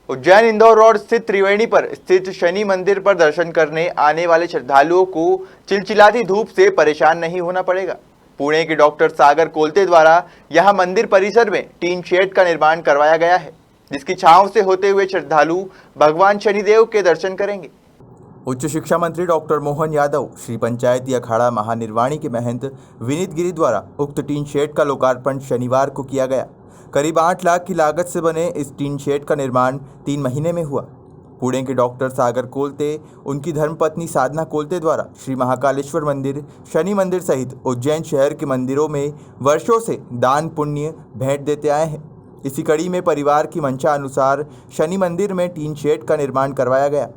Ujjain Indore road स्थित त्रिवेणी पर स्थित शनि मंदिर पर दर्शन करने आने वाले श्रद्धालुओं को चिलचिलाती धूप से परेशान नहीं होना पड़ेगा। पुणे के डॉक्टर सागर कोलते द्वारा यहां मंदिर परिसर में टीन शेड का निर्माण करवाया गया है, जिसकी छांव से होते हुए श्रद्धालु भगवान शनिदेव के दर्शन करेंगे। उच्च शिक्षा मंत्री डॉक्टर मोहन यादव, श्री पंचायती अखाड़ा महानिर्वाणी के महंत विनीत गिरी द्वारा उक्त टीन शेड का लोकार्पण शनिवार को किया गया। करीब 8 लाख की लागत से बने इस टीन शेड का निर्माण 3 महीने में हुआ। पुणे के डॉक्टर सागर कोलते, उनकी धर्मपत्नी साधना कोलते द्वारा श्री महाकालेश्वर मंदिर, शनि मंदिर सहित उज्जैन शहर के मंदिरों में वर्षों से दान पुण्य भेंट देते आए हैं। इसी कड़ी में परिवार की मंशा अनुसार शनि मंदिर में टीन शेड का निर्माण करवाया गया।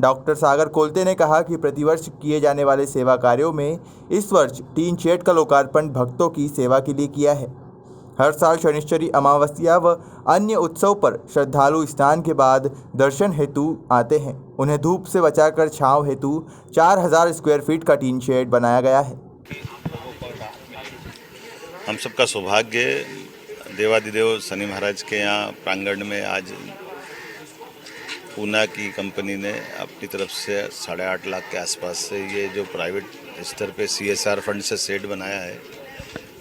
डॉक्टर सागर कोलते ने कहा कि प्रतिवर्ष किए जाने वाले सेवा कार्यों में इस वर्ष टीन शेड का लोकार्पण भक्तों की सेवा के लिए किया है। हर साल शनिश्चरी अमावस्या व अन्य उत्सव पर श्रद्धालु स्नान के बाद दर्शन हेतु आते हैं। उन्हें धूप से बचाकर छांव हेतु 4000 स्क्वायर फीट का टीन शेड बनाया गया है। हम सबका सौभाग्य, देवादिदेव शनि महाराज के यहाँ प्रांगण में आज पूना की कंपनी ने अपनी तरफ से 8.5 लाख के आसपास से ये जो प्राइवेट स्तर पे CSR फंड से शेड बनाया है,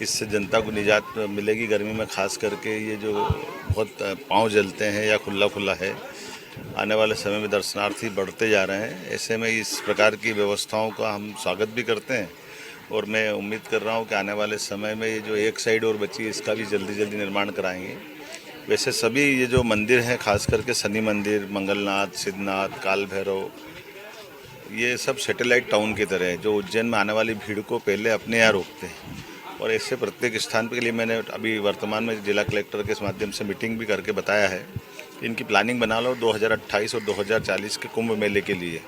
इससे जनता को निजात मिलेगी। गर्मी में खास करके ये जो बहुत पाँव जलते हैं या खुला खुला है, आने वाले समय में दर्शनार्थी बढ़ते जा रहे हैं। ऐसे में इस प्रकार की व्यवस्थाओं का हम स्वागत भी करते हैं और मैं उम्मीद कर रहा हूँ कि आने वाले समय में ये जो एक साइड और बची है, इसका भी जल्दी जल्दी निर्माण कराएंगे। वैसे सभी ये जो मंदिर हैं, खास करके शनि मंदिर, मंगलनाथ, सिद्धनाथ, काल भैरव, ये सब सैटेलाइट टाउन की तरह है जो उज्जैन में आने वाली भीड़ को पहले अपने यहाँ रोकते हैं। और ऐसे प्रत्येक स्थान के लिए मैंने अभी वर्तमान में जिला कलेक्टर के माध्यम से मीटिंग भी करके बताया है कि इनकी प्लानिंग बना लो 2028 और 2040 के कुंभ मेले के लिए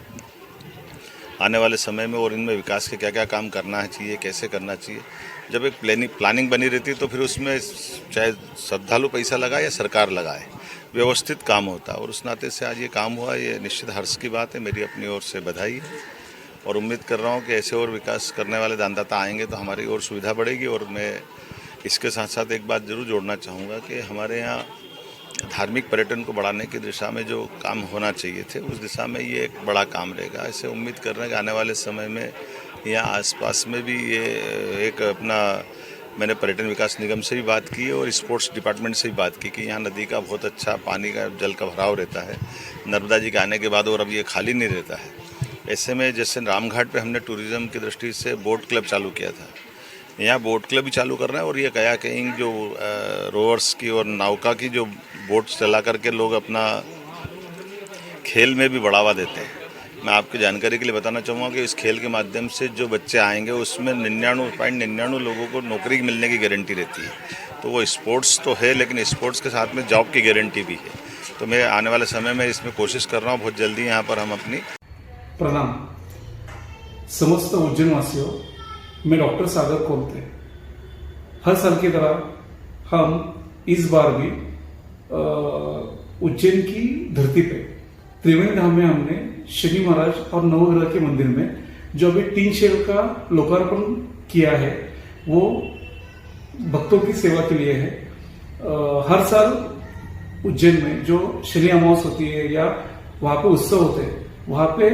आने वाले समय में, और इनमें विकास के क्या क्या काम करना चाहिए, कैसे करना चाहिए। जब एक प्लानिंग बनी रहती है तो फिर उसमें चाहे श्रद्धालु पैसा लगाए या सरकार लगाए, व्यवस्थित काम होता है। और उस नाते से आज ये काम हुआ, ये निश्चित हर्ष की बात है। मेरी अपनी ओर से बधाई है और उम्मीद कर रहा हूँ कि ऐसे और विकास करने वाले दानदाता आएंगे तो हमारी और सुविधा बढ़ेगी। और मैं इसके साथ साथ एक बात जरूर जोड़ना चाहूँगा कि हमारे यहाँ धार्मिक पर्यटन को बढ़ाने की दिशा में जो काम होना चाहिए थे, उस दिशा में ये एक बड़ा काम रहेगा। ऐसे उम्मीद कर रहे हैं कि आने वाले समय में यहाँ आसपास में भी ये एक अपना, मैंने पर्यटन विकास निगम से भी बात की और स्पोर्ट्स डिपार्टमेंट से भी बात की कि यहाँ नदी का बहुत अच्छा पानी का जल का भराव रहता है नर्मदा जी के आने के बाद, और अब ये खाली नहीं रहता है। ऐसे में जैसे रामघाट पे हमने टूरिज़्म की दृष्टि से बोट क्लब चालू किया था, यहाँ बोट क्लब भी चालू करना है। और ये कयाकिंग जो रोवर्स की और नौका की जो बोट चला करके लोग अपना खेल में भी बढ़ावा देते हैं। मैं आपकी जानकारी के लिए बताना चाहूँगा कि इस खेल के माध्यम से जो बच्चे आएंगे उसमें 99.99 लोगों को नौकरी मिलने की गारंटी रहती है। तो वो स्पोर्ट्स तो है, लेकिन स्पोर्ट्स के साथ में जॉब की गारंटी भी है। तो मैं आने वाले समय में इसमें कोशिश कर रहा हूँ बहुत जल्दी यहाँ पर हम अपनी। प्रणाम समस्त उज्जैन वासियों, मैं डॉक्टर सागर कोलते। हर साल की तरह हम इस बार भी उज्जैन की धरती पे त्रिवेणी धाम में हमने शनि महाराज और नवग्रह के मंदिर में जो अभी टीन शेड का लोकार्पण किया है, वो भक्तों की सेवा के लिए है। हर साल उज्जैन में जो शनि अमावस होती है या वहां पे उत्सव होते हैं, वहां पे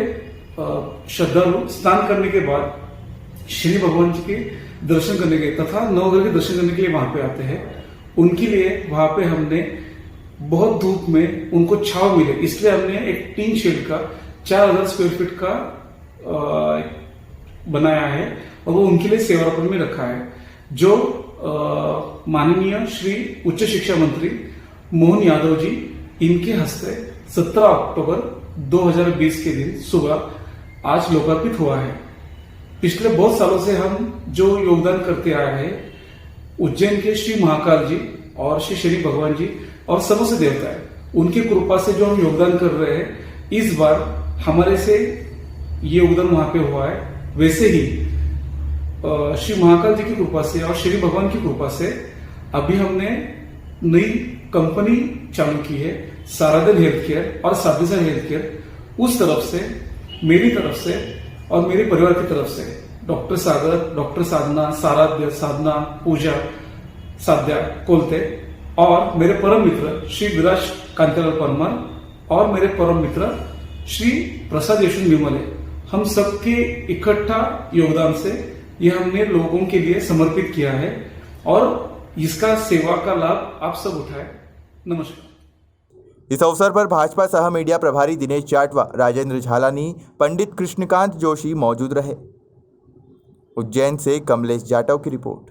श्रद्धालु स्नान करने के बाद शनि भगवान जी के दर्शन करने के तथा नवग्रह के दर्शन करने के लिए वहां पे आते हैं। उनके लिए वहां पे हमने बहुत धूप में उनको छाव मिले, इसलिए हमने एक टीन शेड का 4000 स्क्वायर फीट का बनाया है और वो उनके लिए सेवार्पण में रखा है। जो माननीय श्री उच्च शिक्षा मंत्री मोहन यादव जी, इनके हस्ते 17 अक्टूबर 2020 के दिन सुबह आज लोकार्पित हुआ है। पिछले बहुत सालों से हम जो योगदान करते आ रहे हैं, उज्जैन के श्री महाकाल जी और श्री शनि भगवान जी और समस्त देवता है, उनकी कृपा से जो हम योगदान कर रहे हैं, इस बार हमारे से ये योगदान वहां पे हुआ है। वैसे ही श्री महाकाल जी की कृपा से और शनि भगवान की कृपा से अभी हमने नई कंपनी चालू की है, साराधन हेल्थ केयर और साधना हेल्थ केयर। उस तरफ से, मेरी तरफ से और मेरे परिवार की तरफ से डॉक्टर सागर, डॉक्टर साधना, साराध्य, साधना, पूजा, साध्या कोलते और मेरे परम मित्र श्री विराज कांतिलाल परमार और मेरे परम मित्र श्री प्रसाद यशवंत विमले, हम सबके इकट्ठा योगदान से ये हमने लोगों के लिए समर्पित किया है और इसका सेवा का लाभ आप सब उठाएं। नमस्कार। इस अवसर पर भाजपा सह मीडिया प्रभारी दिनेश जाटवा, राजेंद्र झालानी, पंडित कृष्णकांत जोशी मौजूद रहे। उज्जैन से कमलेश जाटव की रिपोर्ट।